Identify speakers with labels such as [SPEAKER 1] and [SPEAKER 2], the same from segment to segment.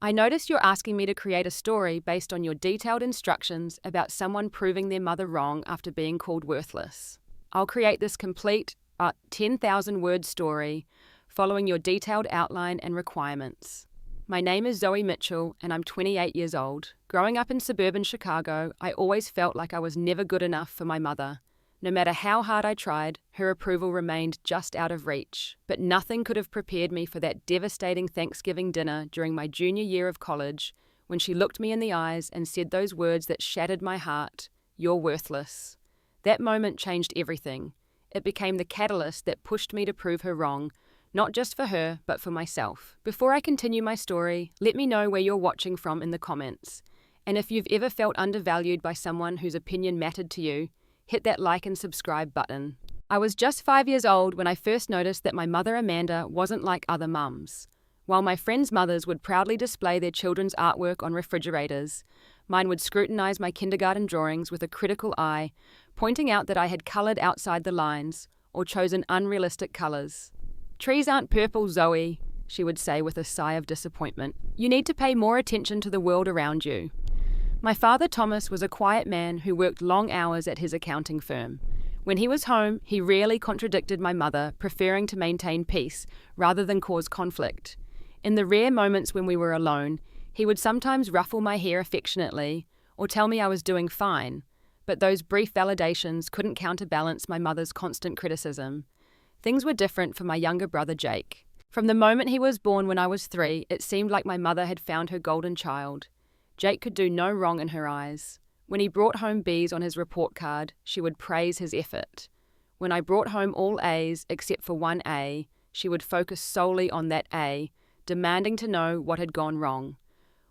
[SPEAKER 1] I notice you're asking me to create a story based on your detailed instructions about someone proving their mother wrong after being called worthless. I'll create this complete, 10,000-word story following your detailed outline and requirements. My name is Zoe Mitchell, and I'm 28 years old. Growing up in suburban Chicago, I always felt like I was never good enough for my mother. No matter how hard I tried, her approval remained just out of reach. But nothing could have prepared me for that devastating Thanksgiving dinner during my junior year of college, when she looked me in the eyes and said those words that shattered my heart, "You're worthless." That moment changed everything. It became the catalyst that pushed me to prove her wrong, not just for her, but for myself. Before I continue my story, let me know where you're watching from in the comments. And if you've ever felt undervalued by someone whose opinion mattered to you, hit that like and subscribe button. I was just 5 years old when I first noticed that my mother Amanda wasn't like other mums. While my friends' mothers would proudly display their children's artwork on refrigerators, mine would scrutinize my kindergarten drawings with a critical eye, pointing out that I had colored outside the lines or chosen unrealistic colors. "Trees aren't purple, Zoe," she would say with a sigh of disappointment. "You need to pay more attention to the world around you." My father Thomas was a quiet man who worked long hours at his accounting firm. When he was home, he rarely contradicted my mother, preferring to maintain peace rather than cause conflict. In the rare moments when we were alone, he would sometimes ruffle my hair affectionately or tell me I was doing fine, but those brief validations couldn't counterbalance my mother's constant criticism. Things were different for my younger brother Jake. From the moment he was born when I was 3, it seemed like my mother had found her golden child. Jake could do no wrong in her eyes. When he brought home B's on his report card, she would praise his effort. When I brought home all A's except for one A, she would focus solely on that A, demanding to know what had gone wrong.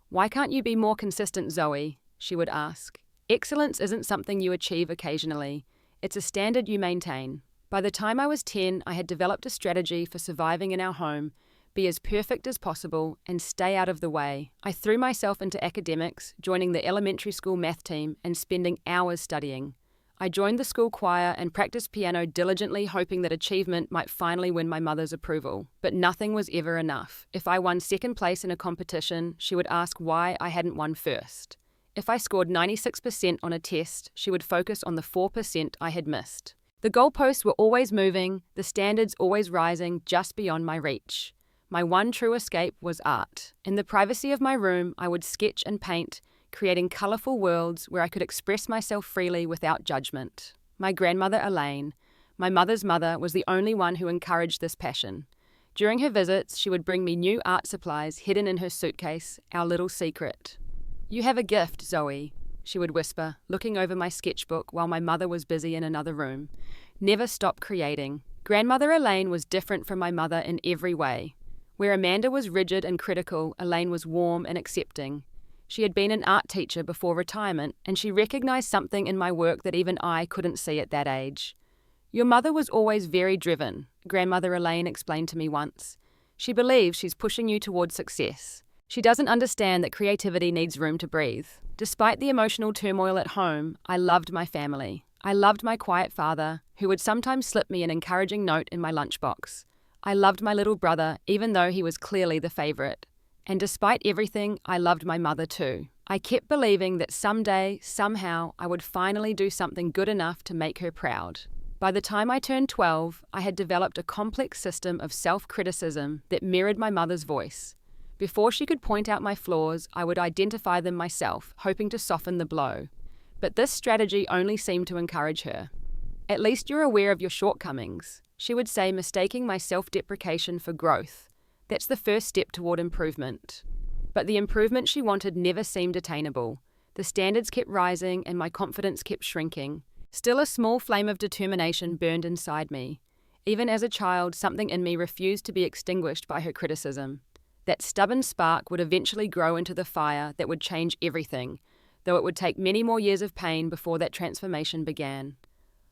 [SPEAKER 1] "Why can't you be more consistent, Zoe?" she would ask. "Excellence isn't something you achieve occasionally. It's a standard you maintain." By the time I was 10, I had developed a strategy for surviving in our home: be as perfect as possible and stay out of the way. I threw myself into academics, joining the elementary school math team and spending hours studying. I joined the school choir and practiced piano diligently, hoping that achievement might finally win my mother's approval. But nothing was ever enough. If I won second place in a competition, she would ask why I hadn't won first. If I scored 96% on a test, she would focus on the 4% I had missed. The goalposts were always moving, the standards always rising just beyond my reach. My one true escape was art. In the privacy of my room, I would sketch and paint, creating colourful worlds where I could express myself freely without judgment. My grandmother Elaine, my mother's mother, was the only one who encouraged this passion. During her visits, she would bring me new art supplies hidden in her suitcase, our little secret. "You have a gift, Zoe," she would whisper, looking over my sketchbook while my mother was busy in another room. "Never stop creating." Grandmother Elaine was different from my mother in every way. Where Amanda was rigid and critical, Elaine was warm and accepting. She had been an art teacher before retirement, and she recognized something in my work that even I couldn't see at that age. "Your mother was always very driven," Grandmother Elaine explained to me once. "She believes she's pushing you towards success. She doesn't understand that creativity needs room to breathe." Despite the emotional turmoil at home, I loved my family. I loved my quiet father, who would sometimes slip me an encouraging note in my lunchbox. I loved my little brother, even though he was clearly the favorite. And despite everything, I loved my mother too. I kept believing that someday, somehow, I would finally do something good enough to make her proud. By the time I turned 12, I had developed a complex system of self-criticism that mirrored my mother's voice. Before she could point out my flaws, I would identify them myself, hoping to soften the blow. But this strategy only seemed to encourage her. "At least you're aware of your shortcomings," she would say, mistaking my self-deprecation for growth. "That's the first step toward improvement." But the improvement she wanted never seemed attainable. The standards kept rising and my confidence kept shrinking. Still, a small flame of determination burned inside me. Even as a child, something in me refused to be extinguished by her criticism. That stubborn spark would eventually grow into the fire that would change everything, though it would take many more years of pain before that transformation began.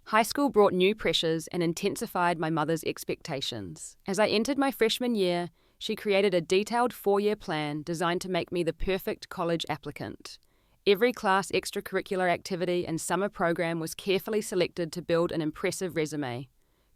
[SPEAKER 1] High school brought new pressures and intensified my mother's expectations. As I entered my freshman year, she created a detailed 4-year plan designed to make me the perfect college applicant. Every class, extracurricular activity, and summer program was carefully selected to build an impressive resume.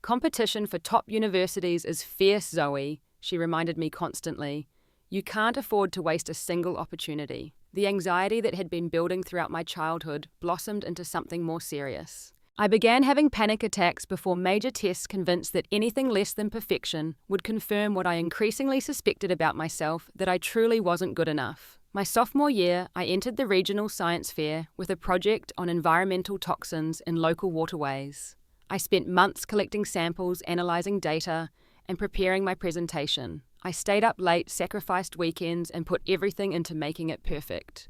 [SPEAKER 1] "Competition for top universities is fierce, Zoe," she reminded me constantly. You can't afford to waste a single opportunity. The anxiety that had been building throughout my childhood blossomed into something more serious. I began having panic attacks before major tests, convinced that anything less than perfection would confirm what I increasingly suspected about myself, that I truly wasn't good enough. My sophomore year, I entered the regional science fair with a project on environmental toxins in local waterways. I spent months collecting samples, analysing data, and preparing my presentation. I stayed up late, sacrificed weekends, and put everything into making it perfect.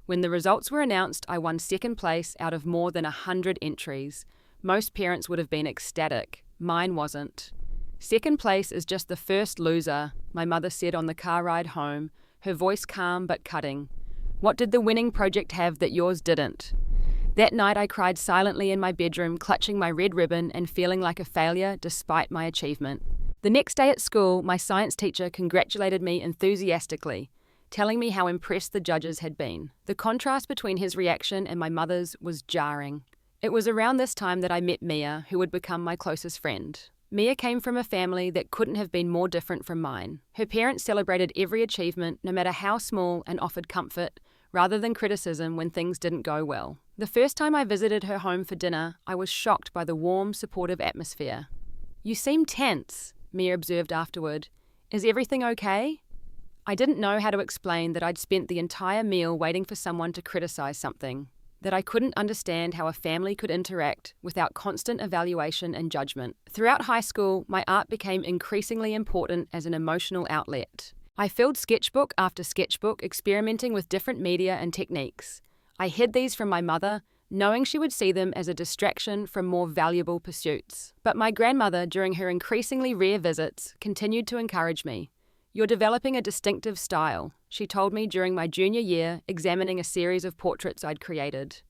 [SPEAKER 1] When the results were announced, I won second place out of more than 100 entries. Most parents would have been ecstatic. Mine wasn't. Second place is just the first loser, my mother said on the car ride home, her voice calm but cutting. What did the winning project have that yours didn't? That night I cried silently in my bedroom, clutching my red ribbon and feeling like a failure despite my achievement. The next day at school, my science teacher congratulated me enthusiastically, telling me how impressed the judges had been. The contrast between his reaction and my mother's was jarring. It was around this time that I met Mia, who would become my closest friend. Mia came from a family that couldn't have been more different from mine. Her parents celebrated every achievement, no matter how small, and offered comfort, rather than criticism when things didn't go well. The first time I visited her home for dinner, I was shocked by the warm, supportive atmosphere. "You seem tense," Mia observed afterward. "Is everything okay?" I didn't know how to explain that I'd spent the entire meal waiting for someone to criticize something, that I couldn't understand how a family could interact without constant evaluation and judgment. Throughout high school, my art became increasingly important as an emotional outlet. I filled sketchbook after sketchbook, experimenting with different media and techniques. I hid these from my mother, knowing she would see them as a distraction from more valuable pursuits. But my grandmother, during her increasingly rare visits, continued to encourage me. "You're developing a distinctive style," she told me during my junior year, examining a series of portraits I'd created.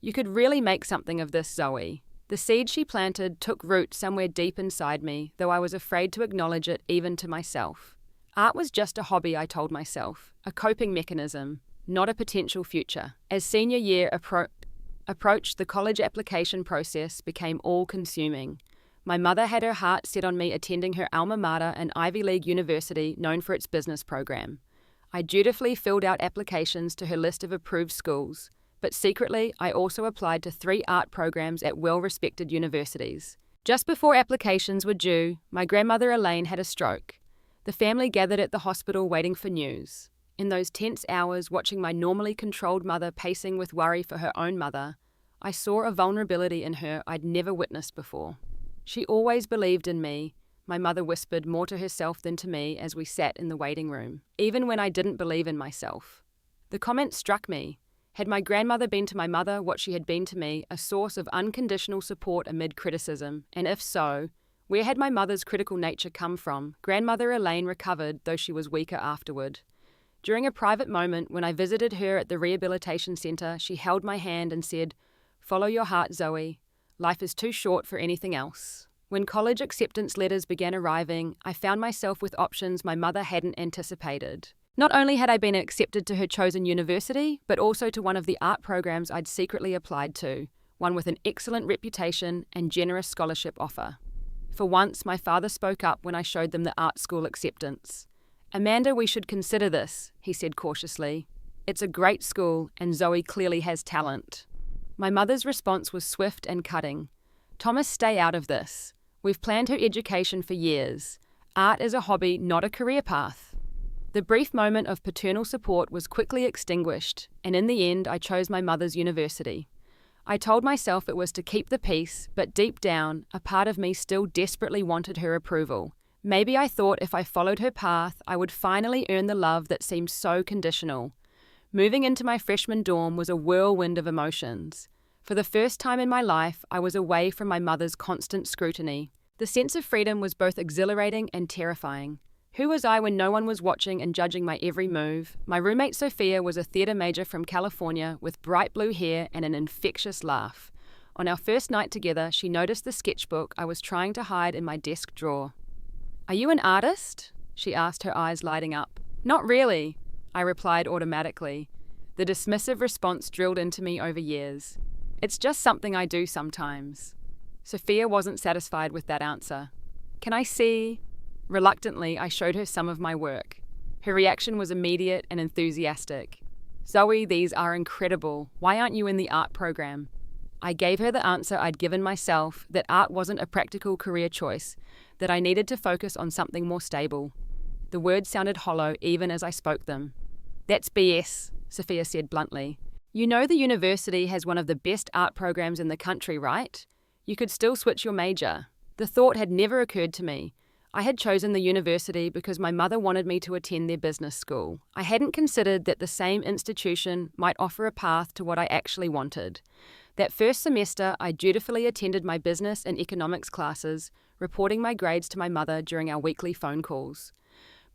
[SPEAKER 1] "You could really make something of this, Zoe." The seed she planted took root somewhere deep inside me, though I was afraid to acknowledge it even to myself. Art was just a hobby, I told myself, a coping mechanism, not a potential future. As senior year approached, the college application process became all-consuming. My mother had her heart set on me attending her alma mater, an Ivy League university known for its business program. I dutifully filled out applications to her list of approved schools, but secretly I also applied to 3 art programs at well-respected universities. Just before applications were due, my grandmother Elaine had a stroke. The family gathered at the hospital waiting for news. In those tense hours, watching my normally controlled mother pacing with worry for her own mother, I saw a vulnerability in her I'd never witnessed before. "She always believed in me," my mother whispered more to herself than to me as we sat in the waiting room, "even when I didn't believe in myself." The comment struck me. Had my grandmother been to my mother what she had been to me, a source of unconditional support amid criticism? And if so, where had my mother's critical nature come from? Grandmother Elaine recovered, though she was weaker afterward. During a private moment when I visited her at the rehabilitation centre, she held my hand and said, "Follow your heart, Zoe. Life is too short for anything else." When college acceptance letters began arriving, I found myself with options my mother hadn't anticipated. Not only had I been accepted to her chosen university, but also to one of the art programs I'd secretly applied to, one with an excellent reputation and generous scholarship offer. For once, my father spoke up when I showed them the art school acceptance. "Amanda, we should consider this," he said cautiously. "It's a great school, and Zoe clearly has talent." My mother's response was swift and cutting. "Thomas, stay out of this. We've planned her education for years. Art is a hobby, not a career path." The brief moment of paternal support was quickly extinguished, and in the end I chose my mother's university. I told myself it was to keep the peace, but deep down, a part of me still desperately wanted her approval. Maybe I thought if I followed her path, I would finally earn the love that seemed so conditional. Moving into my freshman dorm was a whirlwind of emotions. For the first time in my life, I was away from my mother's constant scrutiny. The sense of freedom was both exhilarating and terrifying. Who was I when no one was watching and judging my every move? My roommate Sophia was a theatre major from California with bright blue hair and an infectious laugh. On our first night together, she noticed the sketchbook I was trying to hide in my desk drawer. "Are you an artist?" she asked, her eyes lighting up. "Not really," I replied automatically. The dismissive response drilled into me over years. "It's just something I do sometimes." Sophia wasn't satisfied with that answer. "Can I see?" Reluctantly, I showed her some of my work. Her reaction was immediate and enthusiastic. "Zoe, these are incredible. Why aren't you in the art program?" I gave her the answer I'd given myself, that art wasn't a practical career choice, that I needed to focus on something more stable. The words sounded hollow even as I spoke them. "That's BS," Sophia said bluntly. "You know the university has one of the best art programs in the country, right? You could still switch your major." The thought had never occurred to me. I had chosen the university because my mother wanted me to attend their business school. I hadn't considered that the same institution might offer a path to what I actually wanted. That first semester, I dutifully attended my business and economics classes, reporting my grades to my mother during our weekly phone calls.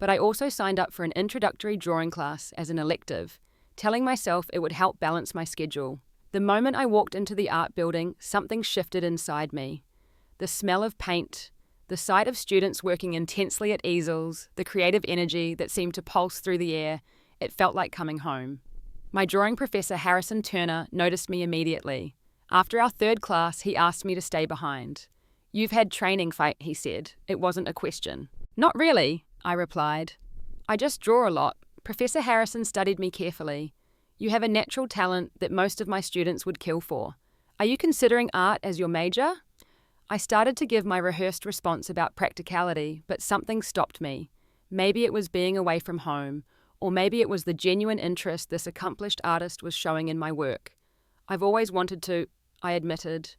[SPEAKER 1] But I also signed up for an introductory drawing class as an elective, telling myself it would help balance my schedule. The moment I walked into the art building, something shifted inside me. The smell of paint, the sight of students working intensely at easels, the creative energy that seemed to pulse through the air, it felt like coming home. My drawing professor, Harrison Turner, noticed me immediately. After our third class, he asked me to stay behind. "You've had training, he said. It wasn't a question." "Not really," I replied. "I just draw a lot." Professor Harrison studied me carefully. "You have a natural talent that most of my students would kill for. Are you considering art as your major?" I started to give my rehearsed response about practicality, but something stopped me. Maybe it was being away from home, or maybe it was the genuine interest this accomplished artist was showing in my work. "I've always wanted to," I admitted.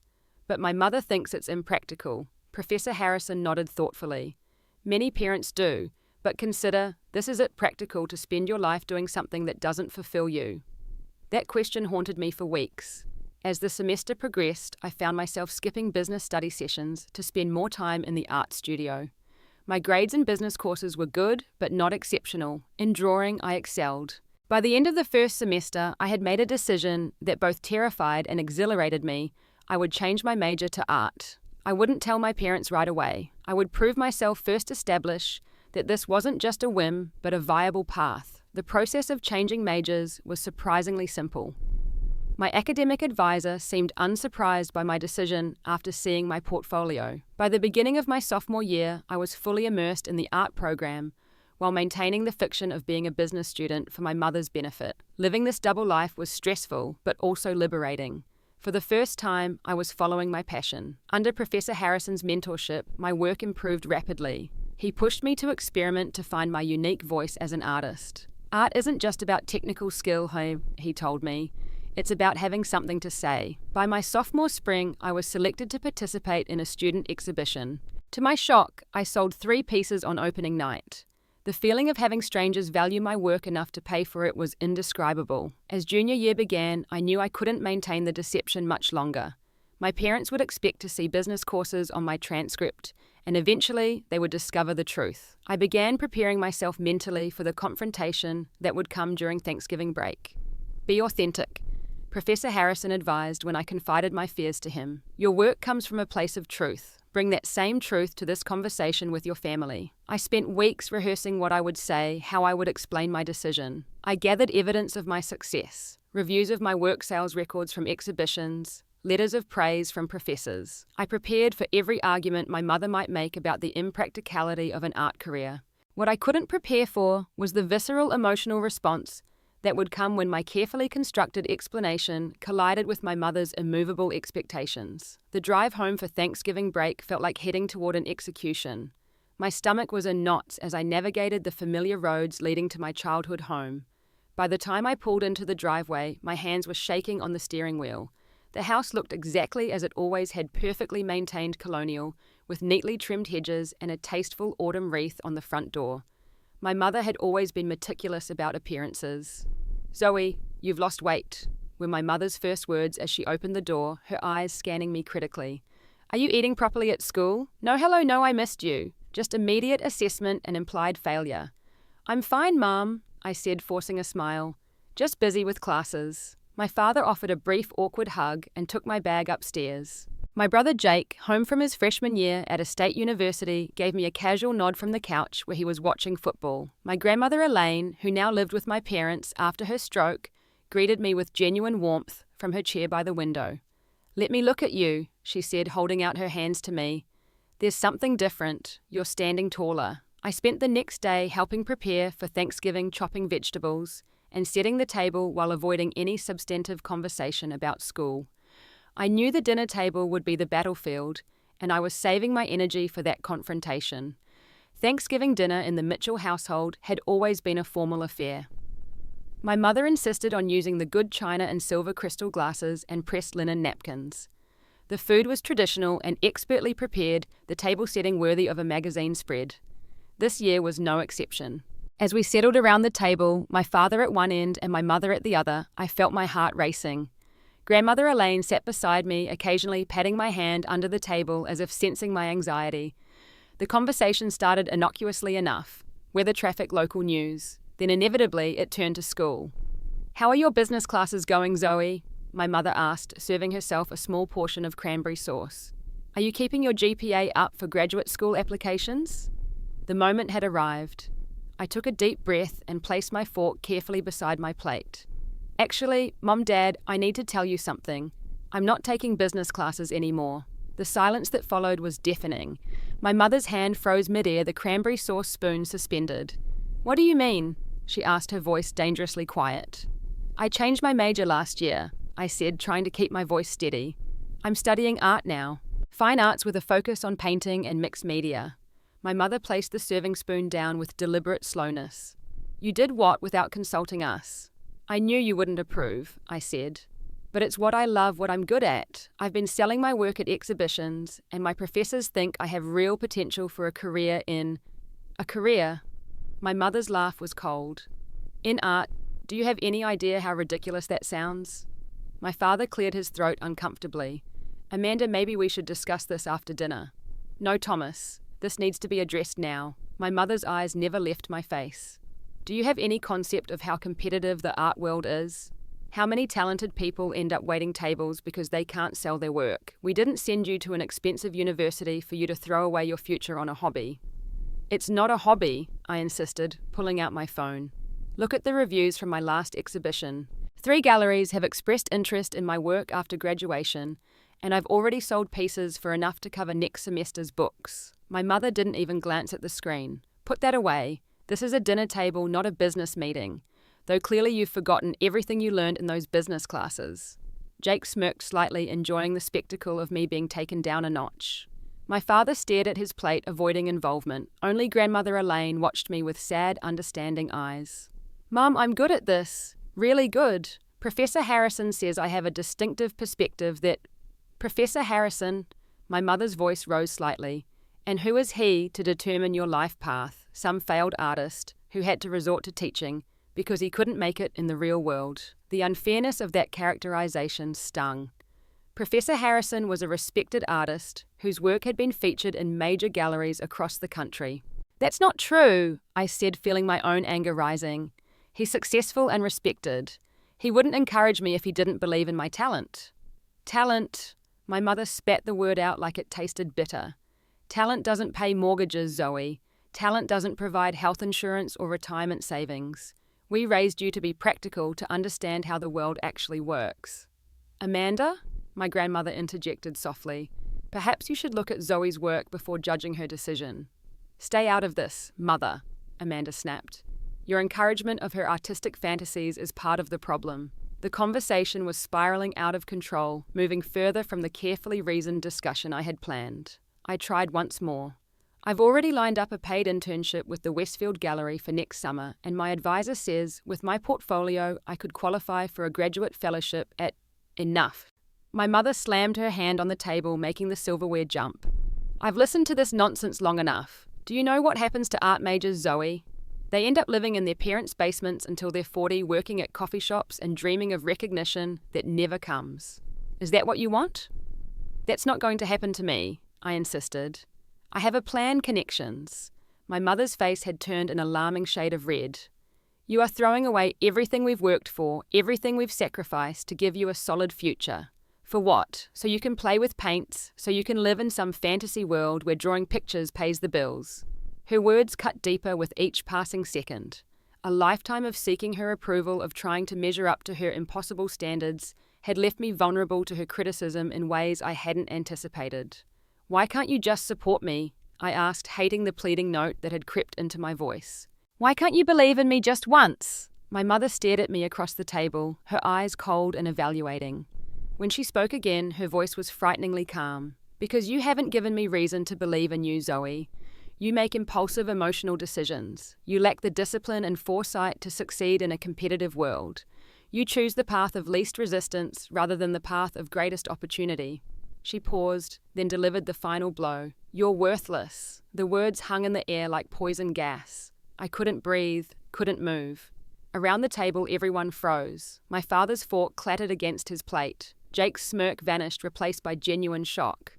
[SPEAKER 1] "But my mother thinks it's impractical." Professor Harrison nodded thoughtfully. "Many parents do, but consider, this is it practical to spend your life doing something that doesn't fulfill you?" That question haunted me for weeks. As the semester progressed, I found myself skipping business study sessions to spend more time in the art studio. My grades in business courses were good, but not exceptional. In drawing, I excelled. By the end of the first semester, I had made a decision that both terrified and exhilarated me. I would change my major to art. I wouldn't tell my parents right away. I would prove myself, first establish that this wasn't just a whim, but a viable path. The process of changing majors was surprisingly simple. My academic advisor seemed unsurprised by my decision after seeing my portfolio. By the beginning of my sophomore year, I was fully immersed in the art program while maintaining the fiction of being a business student for my mother's benefit. Living this double life was stressful, but also liberating. For the first time, I was following my passion. Under Professor Harrison's mentorship, my work improved rapidly. He pushed me to experiment to find my unique voice as an artist. "Art isn't just about technical skill," he told me. "It's about having something to say." By my sophomore spring, I was selected to participate in a student exhibition. To my shock, I sold 3 pieces on opening night. The feeling of having strangers value my work enough to pay for it was indescribable. As junior year began, I knew I couldn't maintain the deception much longer. My parents would expect to see business courses on my transcript, and eventually they would discover the truth. I began preparing myself mentally for the confrontation that would come during Thanksgiving break. "Be authentic," Professor Harrison advised when I confided my fears to him. "Your work comes from a place of truth. Bring that same truth to this conversation with your family." I spent weeks rehearsing what I would say, how I would explain my decision. I gathered evidence of my success, reviews of my work sales records from exhibitions, letters of praise from professors. I prepared for every argument my mother might make about the impracticality of an art career. What I couldn't prepare for was the visceral emotional response that would come when my carefully constructed explanation collided with my mother's immovable expectations. The drive home for Thanksgiving break felt like heading toward an execution. My stomach was in knots as I navigated the familiar roads leading to my childhood home. By the time I pulled into the driveway, my hands were shaking on the steering wheel. The house looked exactly as it always had, perfectly maintained colonial, with neatly trimmed hedges and a tasteful autumn wreath on the front door. My mother had always been meticulous about appearances. "Zoe, you've lost weight," were my mother's first words as she opened the door, her eyes scanning me critically. "Are you eating properly at school?" "No, hello, no, I missed you." Just immediate assessment and implied failure. "I'm fine, Mom," I said, forcing a smile. "Just busy with classes." My father offered a brief, awkward hug and took my bag upstairs. My brother Jake, home from his freshman year at a state university, gave me a casual nod from the couch where he was watching football. My grandmother Elaine, who now lived with my parents after her stroke, greeted me with genuine warmth from her chair by the window. "Let me look at you," she said, holding out her hands to me. "There's something different. You're standing taller." I spent the next day helping prepare for Thanksgiving, chopping vegetables and setting the table while avoiding any substantive conversation about school. I knew the dinner table would be the battlefield, and I was saving my energy for that confrontation. Thanksgiving dinner in the Mitchell household had always been a formal affair. My mother insisted on using the good china and silver crystal glasses and pressed linen napkins. The food was traditional and expertly prepared, the table setting worthy of a magazine spread. This year was no exception. As we settled around the table, my father at one end and my mother at the other, I felt my heart racing. Grandmother Elaine sat beside me, occasionally patting my hand under the table as if sensing my anxiety. The conversation started innocuously enough. Weather, traffic, local news. Then inevitably it turned to school. "How are your business classes going, Zoe?" my mother asked, serving herself a small portion of cranberry sauce. "Are you keeping your GPA up for graduate school applications?" The moment had arrived. I took a deep breath and placed my fork carefully beside my plate. "Actually, Mom, Dad, I need to tell you something. I'm not taking business classes anymore." The silence that followed was deafening. My mother's hand froze midair, the cranberry sauce spoon suspended. "What do you mean?" she asked, her voice dangerously quiet. "I changed my major last year," I said, trying to keep my voice steady. "I'm studying art now. Fine arts with a focus on painting and mixed media." My mother placed the serving spoon down with deliberate slowness. "You did what without consulting us?" "I knew you wouldn't approve," I said. "But it's what I love, what I'm good at. I've been selling my work at exhibitions, and my professors think I have real potential for a career in..." "A career?" My mother's laugh was cold. "In art? Do you have any idea how ridiculous that sounds?" My father cleared his throat uncomfortably. "Amanda, maybe we should discuss this after dinner." "No, Thomas. This needs to be addressed now." My mother's eyes never left my face. "Do you have any concept of how competitive the art world is? How many talented people end up waiting tables because they can't sell their work? We didn't send you to an expensive university for you to throw away your future on a hobby." "It's not a hobby," I insisted, pulling out my phone. "Look at the reviews from my last exhibition. 3 galleries have expressed interest in my work after graduation, and I've already sold pieces for enough to cover next semester's books." My mother didn't even glance at the screen. "Put that away. This is a dinner table, not a business meeting. Though clearly you've forgotten everything you learned in those business classes." Jake smirked slightly, enjoying the spectacle of me being taken down a notch. My father stared at his plate, avoiding involvement. Only Grandmother Elaine watched me with sad, understanding eyes. "Mum, I'm good at this. Really good. Professor Harrison says I have a distinctive perspective that..." "Professor Harrison?" My mother's voice rose slightly. "And who is he to determine your life path? Some failed artist who had to resort to teaching because he couldn't make it in the real world." The unfairness of that characterization stung. Professor Harrison was a respected artist whose work had been featured in major galleries across the country. "That's not true," I said, feeling my own anger rising. "He's successful and respected. He wouldn't encourage me if he didn't believe in my talent." "Talent," my mother spat the word out like it tasted bitter. "Talent doesn't pay mortgages, Zoe. Talent doesn't provide health insurance or retirement savings. We raised you to be practical, to understand how the world actually works." "Amanda?" my grandmother interjected softly. "Perhaps you should look at Zoe's work before judging her decision." "Stay out of this, Mother," Amanda snapped. "Your encouragement of her artistic fantasies is part of the problem." The conversation was spiraling out of control, moving further from the carefully reasoned discussion I had planned. I tried once more. "I've already lined up a paid internship with the Westfield Gallery for next summer, and my advisor says with my portfolio I could qualify for a graduate fellowship at..." "Enough." My mother slammed her hand on the table, making the silverware jump. "I've listened to this nonsense long enough. Do you know what happens to art majors, Zoe? They end up living in their parents' basements until they're 40, working at coffee shops and dreaming of recognition that never comes. Is that what you want?" "That's not going to happen to me," I insisted. "I have a plan, connections." My mother's face had turned an alarming shade of red. "You are throwing away everything we've worked for, everything we've sacrificed to give you a solid future. For what? So you can play with paints, so you can live in some fantasy world where drawing pictures pays the bills." Her words cut deeper with each passing second. A lifetime of seeking her approval, of trying to measure up to her impossible standards, had left me vulnerable to her criticism in ways I hadn't anticipated. "Why can't you just support me?" I asked, hating the pleading note that had crept into my voice. "Why can't you believe in me just once?" My mother stared at me across the table, her eyes cold and evaluating. When she spoke again, her voice was frighteningly calm. "Because you haven't given me reason to believe in you, Zoe. You make impulsive emotional decisions. You lack the discipline and foresight to succeed in a competitive world. You choose the path of least resistance rather than the path of greatest opportunity." She paused, then delivered the final blow. "You're worthless." The words hung in the air like poison gas. I couldn't breathe, couldn't move. Around the table, everyone froze. My father's fork clattered against his plate. Jake's smirk vanished, replaced by genuine shock.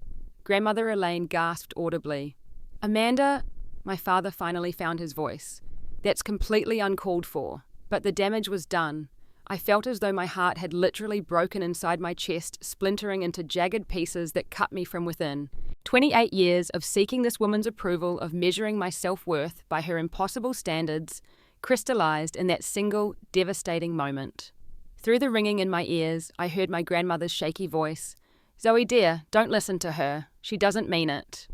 [SPEAKER 1] Grandmother Elaine gasped audibly. "Amanda," my father finally found his voice. "That's completely uncalled for." But the damage was done. I felt as though my heart had literally broken inside my chest, splintering into jagged pieces that cut me from within. 28 years of seeking this woman's approval, of measuring my self-worth by her impossible standards, crystallized in that single, devastating moment. Through the ringing in my ears, I heard my grandmother's shaky voice. "Zoe dear, don't listen to her. She doesn't mean it."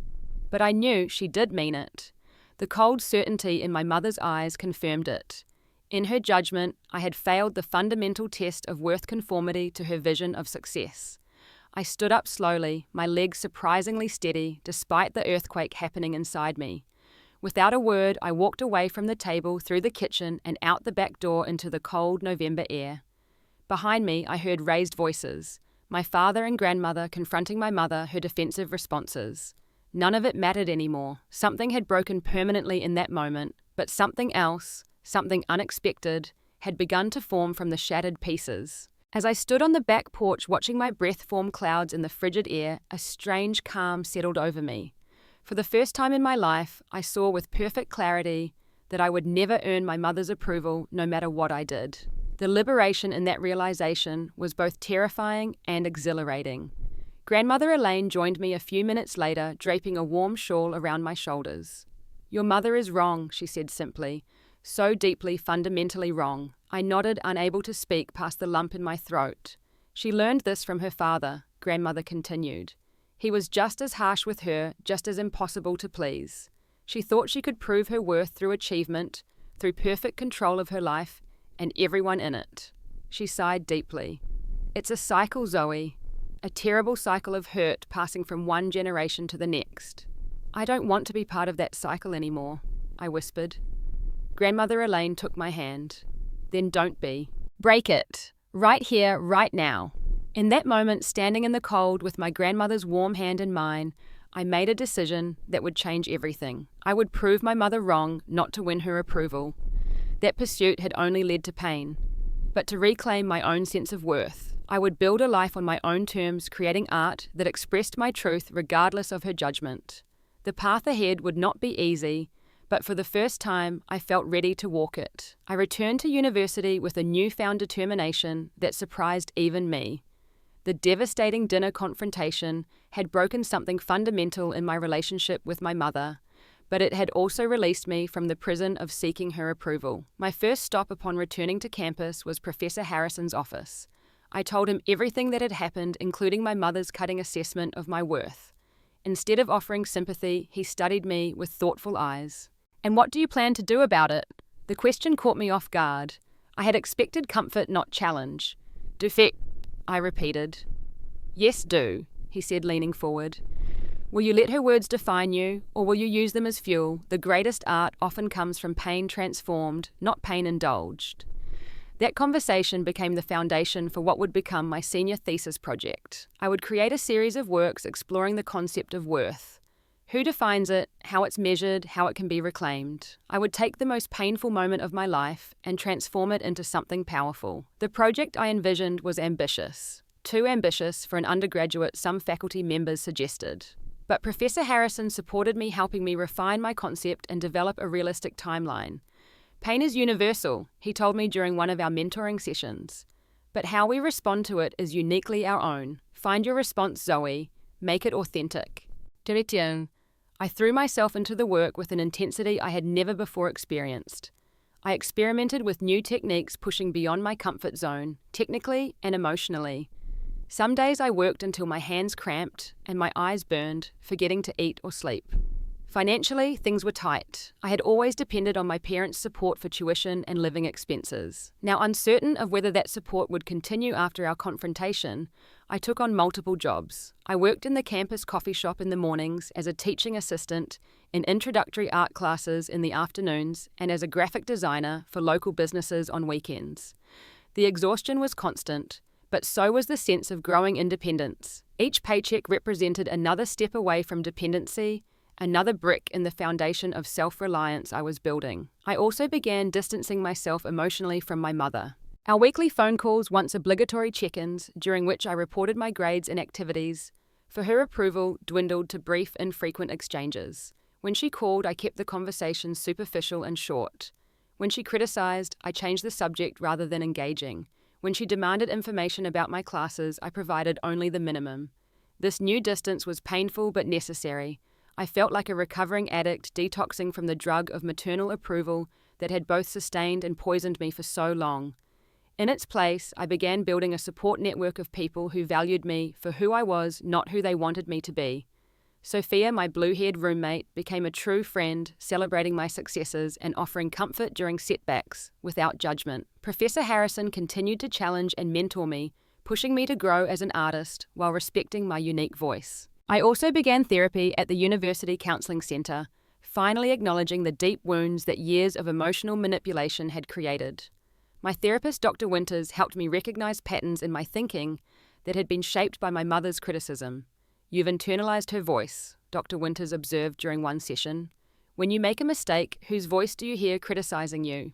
[SPEAKER 1] But I knew she did mean it. The cold certainty in my mother's eyes confirmed it. In her judgment, I had failed the fundamental test of worth conformity to her vision of success. I stood up slowly, my legs surprisingly steady, despite the earthquake happening inside me. Without a word, I walked away from the table, through the kitchen, and out the back door into the cold November air. Behind me, I heard raised voices. My father and grandmother confronting my mother, her defensive responses. None of it mattered anymore. Something had broken permanently in that moment, but something else, something unexpected, had begun to form from the shattered pieces. As I stood on the back porch watching my breath form clouds in the frigid air, a strange calm settled over me. For the first time in my life, I saw with perfect clarity that I would never earn my mother's approval no matter what I did. The liberation in that realization was both terrifying and exhilarating. Grandmother Elaine joined me a few minutes later, draping a warm shawl around my shoulders. "Your mother is wrong," she said simply. "So deeply, fundamentally wrong." I nodded, unable to speak past the lump in my throat. "She learned this from her father," Grandmother continued. "He was just as harsh with her, just as impossible to please. She thought she could prove her worth through achievement, through perfect control of her life, and everyone in it." She sighed deeply. "It's a cycle, Zoe. A terrible cycle of hurt passing from one generation to the next." "I don't want to be part of that cycle anymore," I whispered. Grandmother Elaine took my hand. "Then don't be. Break it. Right here, right now." In that moment, standing in the cold with my grandmother's warm hand in mine, I made a decision that would change everything. I would prove my mother wrong, not to win her approval. That pursuit had only led to pain, but to reclaim my own sense of worth. I would build a life on my own terms, creating art that expressed my truth regardless of her judgment. The path ahead would not be easy, but for the first time, I felt ready to walk it. I returned to university with a newfound determination that surprised even me. The devastating dinner confrontation had broken something fundamental in my relationship with my mother, but it had also released me from the prison of seeking her approval. My first stop upon returning to campus was Professor Harrison's office. I told him everything that had happened, including my mother's cutting assessment of my worth. Instead of offering sympathy, he studied me with thoughtful eyes. "And what do you plan to do about it?" The question caught me off guard. I had expected comfort, not challenge. "Defect," I repeated. "Yes, do," he said, leaning forward. "Will you let her words define you, or will you use them as fuel? The greatest art often comes from pain transformed, not pain indulged." That conversation became the foundation for what would become my senior thesis project. I would create a series of works exploring the concept of worth. Who defines it, how it's measured, how it can be reclaimed. I would take the most painful moment of my life and transform it into something powerful. The project I envisioned was ambitious. Too ambitious for an undergraduate, some faculty members suggested. But Professor Harrison supported me, helping me refine my concept and develop a realistic timeline. "Pain is universal," he told me during one of our mentoring sessions. "But how we respond to it is uniquely our own. Find your response, Zoe. Make it authentic." Direction. I threw myself into the work with an intensity I had never before experienced. I experimented with new techniques, pushing beyond my comfort zone, technically and emotionally. Some days I worked until my hands cramped and my eyes burned, forgetting to eat or sleep. Financially, things were tight. I had always depended on my parents' support for tuition and living expenses. Now, uncertain of whether that support would continue after our confrontation, I took on multiple jobs. I worked in the campus coffee shop in the mornings as a teaching assistant, in introductory art classes in the afternoons, and as a graphic designer for local businesses on weekends. The exhaustion was constant, but so was the sense of growing independence. Each paycheck represented another step away from dependency, another brick in the foundation of self-reliance I was building. I also began distancing myself emotionally from my mother. Our weekly phone calls, once obligatory check-ins, during which I reported my grades and activities, for her approval dwindled to brief, infrequent exchanges. When she called, I kept the conversation superficial and short. When she criticized, I changed the subject rather than engaging. When she demanded information about my classes, I provided only the minimum. This new distance was painful but necessary. I felt like a recovering addict detoxing from the drug of maternal approval that had both sustained and poisoned me for so long. In its place, I began building a support network of people who valued me for who I was, not who they wanted me to be. Sophia, my blue-haired roommate, became a true friend, celebrating my successes and offering comfort during setbacks, without judgment. Professor Harrison continued to challenge and mentor me, pushing me to grow as an artist while respecting my unique voice. I also began therapy at the University Counseling Centre, finally acknowledging the deep wounds that years of emotional manipulation had created. My therapist, Dr. Winters, helped me recognize patterns in my thinking that had been shaped by my mother's criticism. "You've internalized her voice," Dr. Winters observed during one session. "When you make a mistake, whose voice do you hear criticizing you?"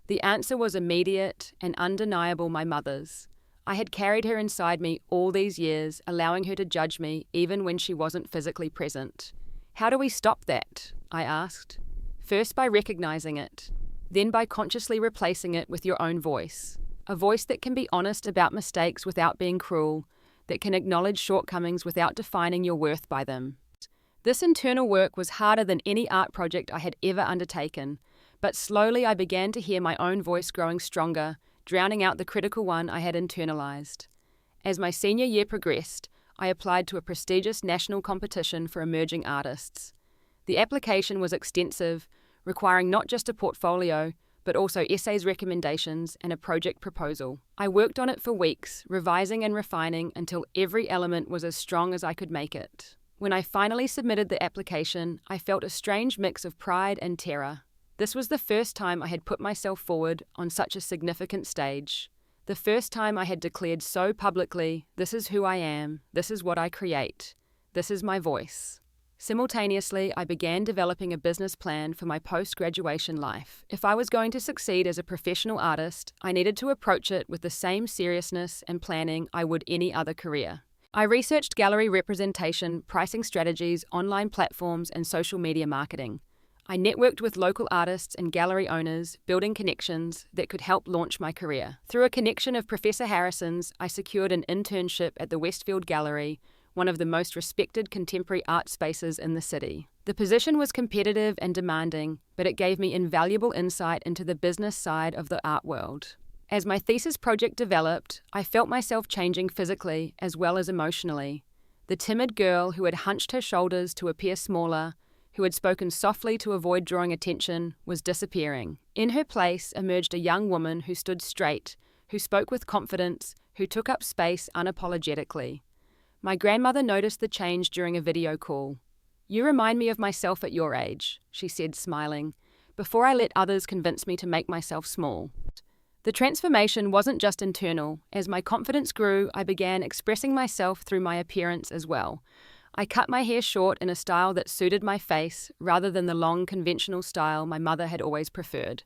[SPEAKER 1] The answer was immediate and undeniable: my mother's. I had carried her inside me all these years, allowing her to judge me even when she wasn't physically present. "How do we stop that?" I asked. "First by recognizing it, then by consciously replacing it with your own voice. A voice that can be honest about mistakes without being cruel, that can acknowledge shortcomings without defining your worth by them." This internal work was harder than any art project I had ever undertaken, but slowly I began to hear my own voice growing stronger, drowning out the critical one I had internalized. As my senior year progressed, I applied to a prestigious national competition for emerging artists. The application was extensive, requiring not just a portfolio, but also essays, recommendations, and a project proposal. I worked on it for weeks, revising and refining until every element was as strong as I could make it. When I finally submitted the application, I felt a strange mix of pride and terror. This was the first time I had put myself forward on such a significant stage. The first time I had declared so publicly, "This is who I am, this is what I create, this is my voice." Simultaneously, I began developing a business plan for my post-graduation life. If I was going to succeed as a professional artist, I needed to approach it with the same seriousness and planning I would any other career. I researched gallery representation, pricing strategies, online platforms, and social media marketing. I networked with local artists and gallery owners, building connections that could help launch my career. Through a connection of Professor Harrison's, I secured an internship at the Westfield Gallery, one of the most respected contemporary art spaces in the city. The position was competitive and demanding, but it gave me invaluable insight into the business side of the art world. As my thesis project developed, I felt myself changing physically as well as emotionally. The timid girl who had hunched her shoulders to appear smaller, who had spoken softly to avoid drawing attention, was disappearing. In her place emerged a young woman who stood straight, who spoke with confidence, who took up space unapologetically. My grandmother noticed the change during a video call. "You remind me of myself at your age," she said, smiling, "before I let others convince me to make myself small." The transformation wasn't just internal. As my confidence grew, I began expressing myself through my appearance as well. I cut my hair short in a style that suited my face, rather than the long, conventional style my mother had always preferred.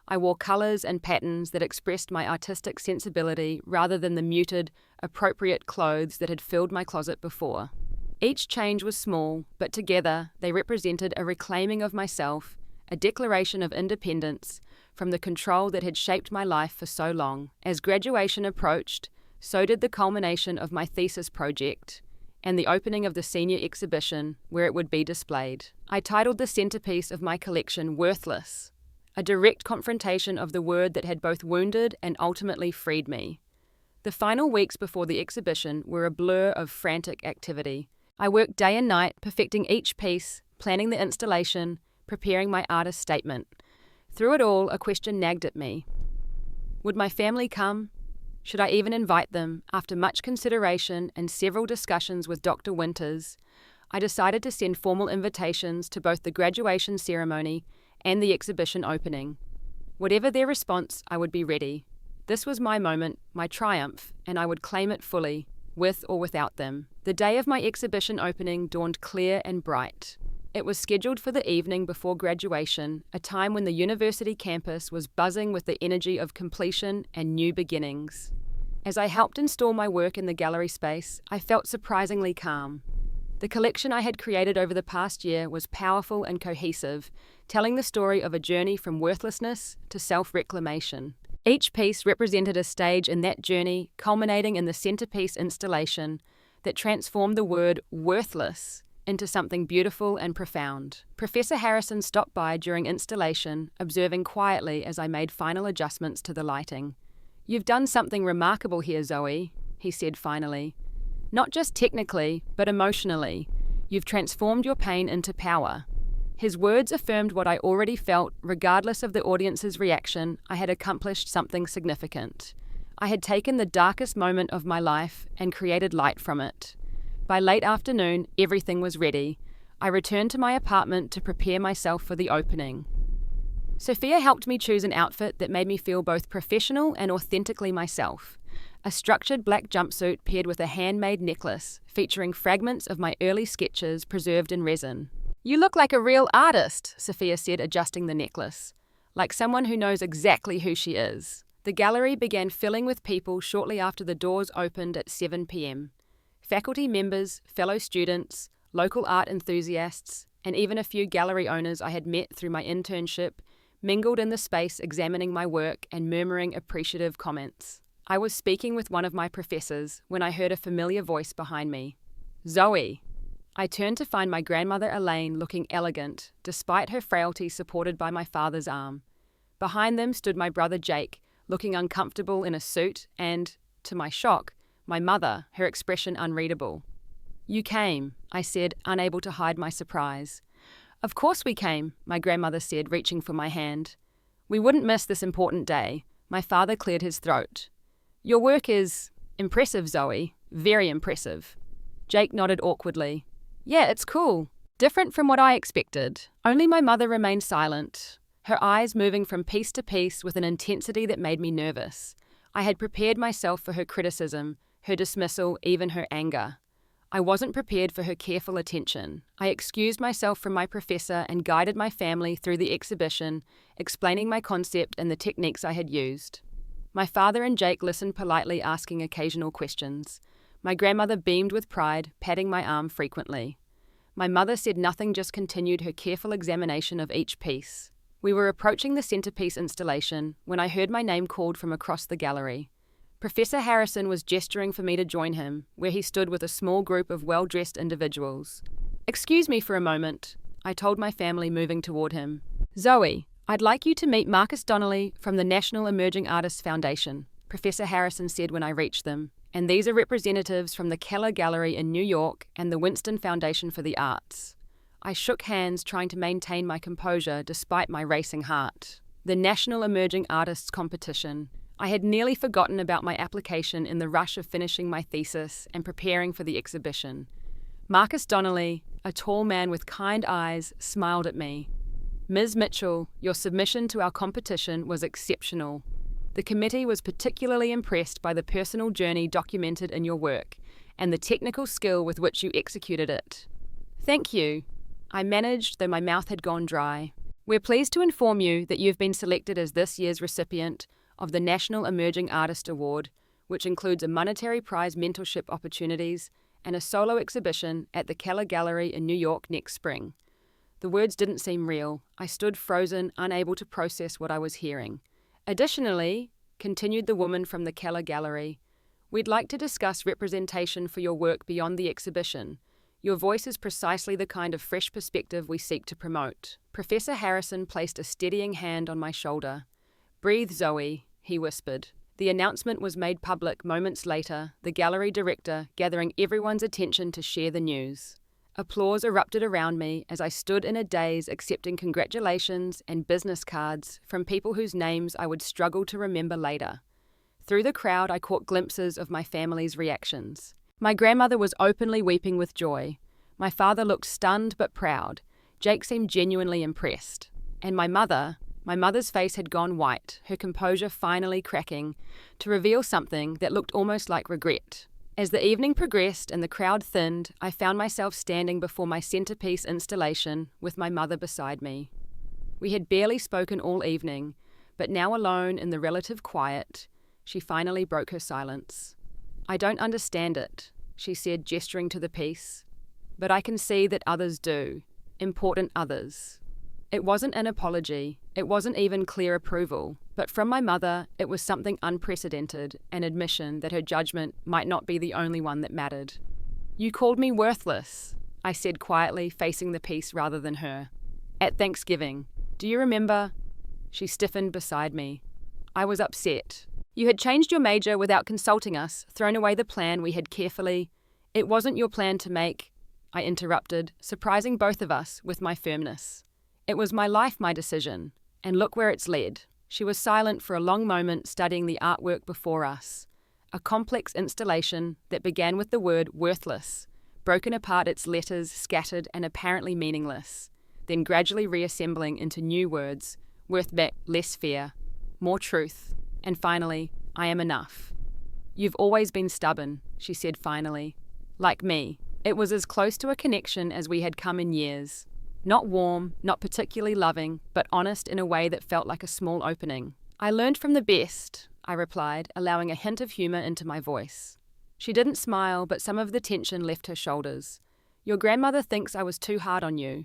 [SPEAKER 1] I wore colors and patterns that expressed my artistic sensibility rather than the muted, appropriate clothes that had filled my closet before. Each change was small, but together they represented a reclaiming of myself, a declaration of independence from the control that had shaped my life for so long. As graduation approached, so did the culmination of my thesis project and the opening of the senior exhibition where it would be displayed. I titled the centerpiece of my collection "Worthless," a direct confrontation of the word that had both wounded and ultimately freed me. The final weeks before the exhibition were a blur of frantic activity. I worked day and night, perfecting each piece, planning the installation, preparing my artist statement. Through it all, a question nagged at me. Would my family come? Should I even invite them? After much consideration and several discussions with Dr. Winters, I decided to send formal invitations to both the graduation ceremony and the exhibition opening. Whatever their response, I would be ready. This was my moment, my triumph, and I would claim it fully, with or without them. The day of my exhibition opening dawned clear and bright. It was scheduled for the evening before graduation, a time when the university campus was buzzing with the energy of completion and new beginnings. As I helped install my work in the gallery space, I felt surprisingly calm. The collection I had created over the past year was powerful and cohesive, telling the story of a journey from worthlessness to self-reclamation. Each piece represented a stage in that journey, culminating in the centerpiece installation that transformed the word worthless into something beautiful and profound. Professor Harrison stopped by during installation, observing quietly as I made final adjustments to the lighting. "You've done something remarkable here, Zoe," he said finally. "Not just technically, but emotionally. You've transformed your pain into power." His words affirmed what I already felt. Regardless of the audience's reaction, I had accomplished something significant. I had taken the darkest moment of my life and created light from it. By late afternoon, everything was ready. I returned to my apartment to prepare myself for the opening. Sophia helped me choose an outfit that made me feel both professional and authentically myself. A structured black jumpsuit paired with a handmade necklace featuring fragments of my early sketches preserved in resin. "You look like a real artist," Sophia said, adjusting the necklace. "Like someone who knows exactly who she is." The gallery began filling with people shortly after the doors opened at 7 p.m. Faculty members, fellow students, local art enthusiasts, and even a few gallery owners I had met through my internship mingled in the space, examining my work and murmuring appreciative comments. I was speaking with one of my professors when I heard a familiar voice behind me. "Zoe!" I turned to find my grandmother Elaine looking elegant, despite her frailty, supported by my father's arm. Behind them stood my brother Jake, looking uncomfortable in a suit, and, to my shock, my mother, her expression unreadable. "You came," I said, unable to hide my surprise. "Of course we came," my grandmother said, reaching for my hand. "We wouldn't miss this important day." My father cleared his throat. "Your work is impressive, Zoe. Very impressive." Jake nodded awkwardly. "Yeah, it's cool. Different from what I expected." Only my mother remained silent, her eyes moving from piece to piece with an intensity that made me nervous. I had prepared myself for her criticism, her dismissal, even her anger. I wasn't prepared for her careful attention. I excused myself from my professor and guided my family through the exhibition, explaining my concept and the techniques I had used. My father and Jake listened politely, asking occasional questions. My grandmother beamed with pride, patting my arm frequently. My mother said nothing, just continued her careful examination of each piece. We were approaching the centerpiece installation when I heard my name called from across the gallery. Professor Harrison was gesturing for me to join him, where he stood with a small group of well-dressed individuals. "Excuse me for a moment," I told my family, moving toward him. "Zoe, I'd like you to meet Marcus Donnelly from the National Emerging Artists Foundation," Professor Harrison said when I reached them. "And these are representatives from the Keller Gallery in New York and the Winston Foundation for the Arts." I shook hands, trying to maintain my composure despite my racing heart. The National Emerging Artists Competition. I had nearly forgotten about my application in the rush of finishing my thesis and preparing for the exhibition. Marcus Donnelly, a tall man with kind eyes, smiled at me. "Ms. Mitchell, your submission to our competition was exceptional. The committee was particularly impressed by the personal journey documented in your work and the technical skill with which you executed it." "Thank you," I managed, though my mouth had gone dry. "We're pleased to inform you that you've been selected as this year's recipient of the National Emerging Artist Award, which includes a monetary prize, mentorship opportunities, and a solo exhibition at the Keller Gallery in New York next spring." The words didn't seem real. I stood frozen, unable to process what I was hearing. "Additionally," continued the woman from the Keller Gallery, "we'd like to discuss representation for your work beyond the exhibition. Your voice is precisely the kind of fresh perspective we seek to promote." Professor Harrison placed a steadying hand on my shoulder. "Breathe, Zoe," he whispered. The announcement was made public moments later, the gallery director gathering everyone's attention to share the news. Applause erupted around me as I stood in a daze accepting congratulations and business cards from people whose names I would struggle to remember later. Through the crowd, I caught glimpses of my family's reactions. My grandmother was openly weeping with joy. My father looked stunned but proud. Jake seemed genuinely impressed. And my mother's face had gone white, her composure finally cracking, to reveal something that looked almost like regret. As the evening progressed and the crowd thinned, I found myself standing before my centerpiece installation with my mother beside me. We had barely spoken all evening, but now alone in the relative quiet, she finally broke her silence. "I don't understand it," she said, gesturing to the piece, "but I can see that others do. Important others." It wasn't an apology, it wasn't even clear approval, but from my mother, it was something unprecedented, an admission that her judgment might not be the only one that mattered. "You called me worthless," I said quietly, facing the piece rather than her. "At Thanksgiving. Do you remember?" She stiffened beside me. I was upset. "You had changed your major without consulting us, thrown away the plan we had carefully—" "It wasn't your plan to make," I interrupted, surprising both of us with my firmness. "It was my life, my decision, and look where it's led." She was silent for a long moment, studying the artwork before us. A complex installation that began with the word worthless, broken apart its letters, scattered and apparently meaningless, then gradually reassembling into new words, worth back, less fear, more truth, and finally, "I am enough." "You've always been stubborn," she said finally. "Like me." It was as close to a connection as we had come in years. Not warm, not particularly loving, but honest in a way that felt like a small opening. "I learned from the best," I replied, allowing a hint of humor into my voice. She didn't smile, but some of the tension left her shoulders. "Your grandmother thinks I was too hard on you."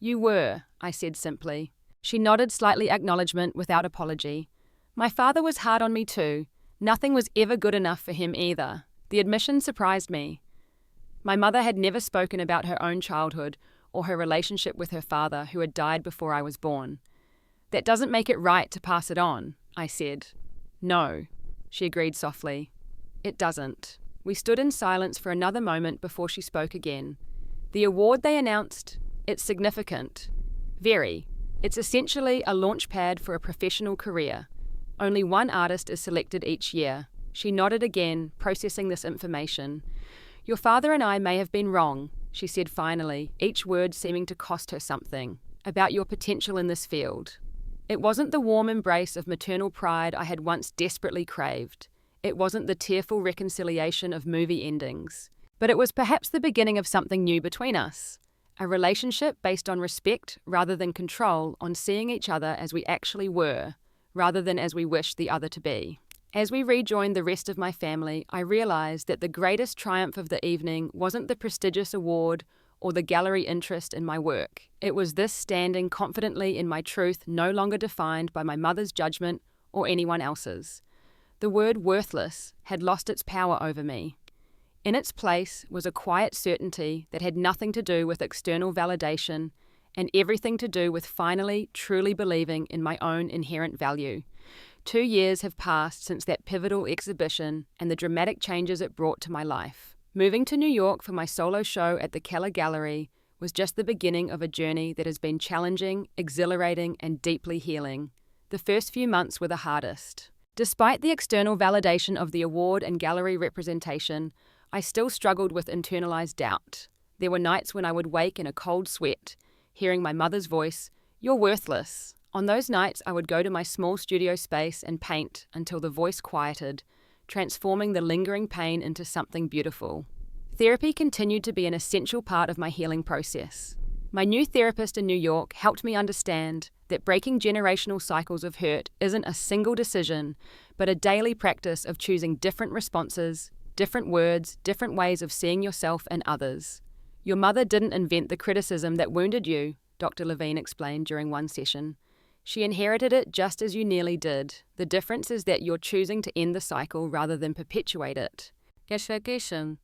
[SPEAKER 1] "You were," I said simply. She nodded slightly acknowledgement without apology. "My father was hard on me too. Nothing was ever good enough for him either." The admission surprised me. My mother had never spoken about her own childhood or her relationship with her father, who had died before I was born. "That doesn't make it right to pass it on," I said. "No," she agreed softly. "It doesn't." We stood in silence for another moment before she spoke again. "The award they announced, it's significant. Very. It's essentially a launch pad for a professional career. Only one artist is selected each year." She nodded again, processing this information. "Your father and I may have been wrong," she said finally, each word seeming to cost her something, "about your potential in this field. It wasn't the warm embrace of maternal pride I had once desperately craved. It wasn't the tearful reconciliation of movie endings. But it was perhaps the beginning of something new between us. A relationship based on respect rather than control, on seeing each other as we actually were, rather than as we wished the other to be." As we rejoined the rest of my family, I realized that the greatest triumph of the evening wasn't the prestigious award or the gallery interest in my work. It was this standing confidently in my truth, no longer defined by my mother's judgment or anyone else's. The word worthless had lost its power over me. In its place was a quiet certainty that had nothing to do with external validation and everything to do with finally, truly believing in my own inherent value. 2 years have passed since that pivotal exhibition and the dramatic changes it brought to my life. Moving to New York for my solo show at the Keller Gallery was just the beginning of a journey that has been challenging, exhilarating, and deeply healing. The first few months were the hardest. Despite the external validation of the award and gallery representation, I still struggled with internalized doubt. There were nights when I would wake in a cold sweat, hearing my mother's voice, "You're worthless." On those nights, I would go to my small studio space and paint until the voice quieted, transforming the lingering pain into something beautiful. Therapy continued to be an essential part of my healing process. My new therapist in New York helped me understand that breaking generational cycles of hurt isn't a single decision, but a daily practice of choosing different responses, different words, different ways of seeing yourself and others. "Your mother didn't invent the criticism that wounded you," Dr. Levine explained during one session. "She inherited it just as you nearly did. The difference is that you're choosing to end the cycle rather than perpetuate it." Rejection.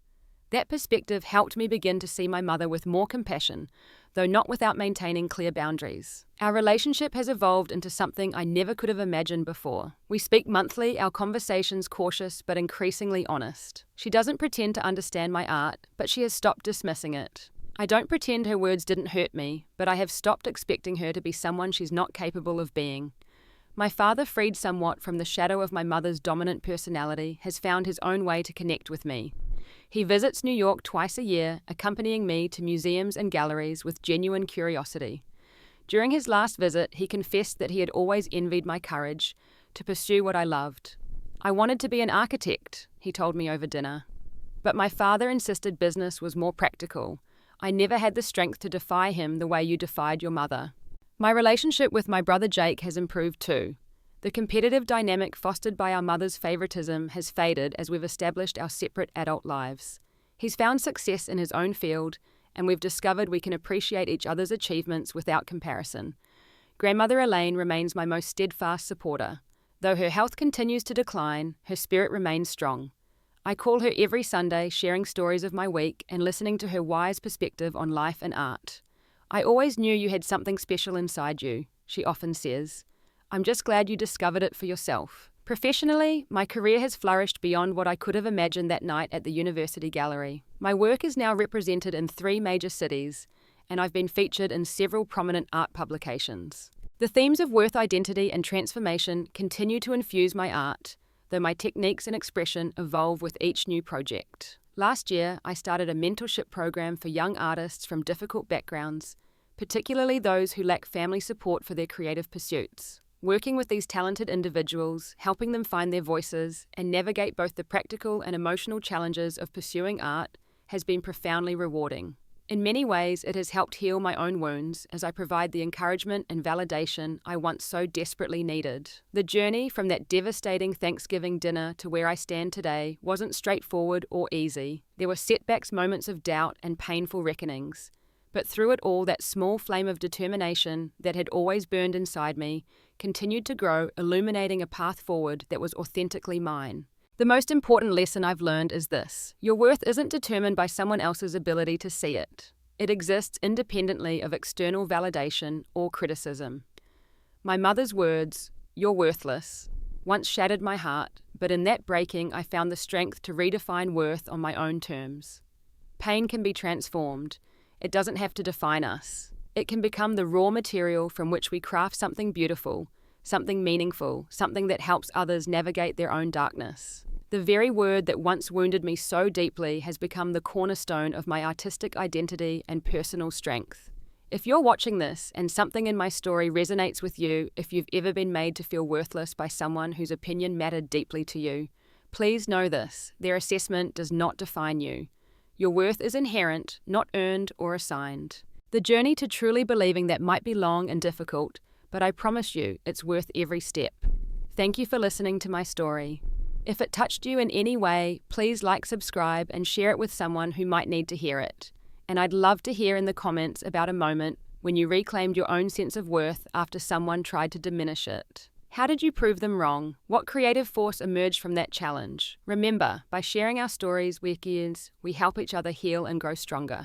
[SPEAKER 1] That perspective helped me begin to see my mother with more compassion, though not without maintaining clear boundaries. Our relationship has evolved into something I never could have imagined before. We speak monthly, our conversations cautious but increasingly honest. She doesn't pretend to understand my art, but she has stopped dismissing it. I don't pretend her words didn't hurt me, but I have stopped expecting her to be someone she's not capable of being. My father, freed somewhat from the shadow of my mother's dominant personality, has found his own way to connect with me. He visits New York twice a year, accompanying me to museums and galleries with genuine curiosity. During his last visit, he confessed that he had always envied my courage to pursue what I loved. I wanted to be an architect, he told me over dinner. But my father insisted business was more practical. I never had the strength to defy him the way you defied your mother. My relationship with my brother Jake has improved too. The competitive dynamic fostered by our mother's favoritism has faded as we've established our separate adult lives. He's found success in his own field, and we've discovered we can appreciate each other's achievements without comparison. Grandmother Elaine remains my most steadfast supporter. Though her health continues to decline, her spirit remains strong. I call her every Sunday, sharing stories of my week and listening to her wise perspective on life and art. I always knew you had something special inside you, she often says. I'm just glad you discovered it for yourself. Professionally, my career has flourished beyond what I could have imagined that night at the University Gallery. My work is now represented in 3 major cities, and I've been featured in several prominent art publications. The themes of worth, identity, and transformation continue to infuse my art, though my techniques and expression evolve with each new project. Last year, I started a mentorship program for young artists from difficult backgrounds, particularly those who lack family support for their creative pursuits. Working with these talented individuals, helping them find their voices, and navigate both the practical and emotional challenges of pursuing art has been profoundly rewarding. In many ways, it has helped heal my own wounds as I provide the encouragement and validation I once so desperately needed. The journey from that devastating Thanksgiving dinner to where I stand today wasn't straightforward or easy. There were setbacks, moments of doubt, and painful reckonings. But through it all, that small flame of determination that had always burned inside me continued to grow, illuminating a path forward that was authentically mine. The most important lesson I've learned is this: your worth isn't determined by someone else's ability to see it. It exists independently of external validation or criticism. My mother's words, "You're worthless," once shattered my heart, but in that breaking I found the strength to redefine worth on my own terms. Pain can be transformed. It doesn't have to define us. It can become the raw material from which we craft something beautiful, something meaningful, something that helps others navigate their own darkness. The very word that once wounded me so deeply has become the cornerstone of my artistic identity and personal strength. If you're watching this and something in my story resonates with you, if you've ever been made to feel worthless by someone whose opinion mattered deeply to you, please know this: their assessment does not define you. Your worth is inherent, not earned or assigned. The journey to truly believing that might be long and difficult, but I promise you it's worth every step. Thank you for listening to my story. If it touched you in any way, please like, subscribe, and share it with someone who might need to hear it. And I'd love to hear in the comments about a moment when you reclaimed your own sense of worth after someone tried to diminish it. How did you prove them wrong? What creative force emerged from that challenge? Remember, by sharing our stories, we help each other heal and grow stronger.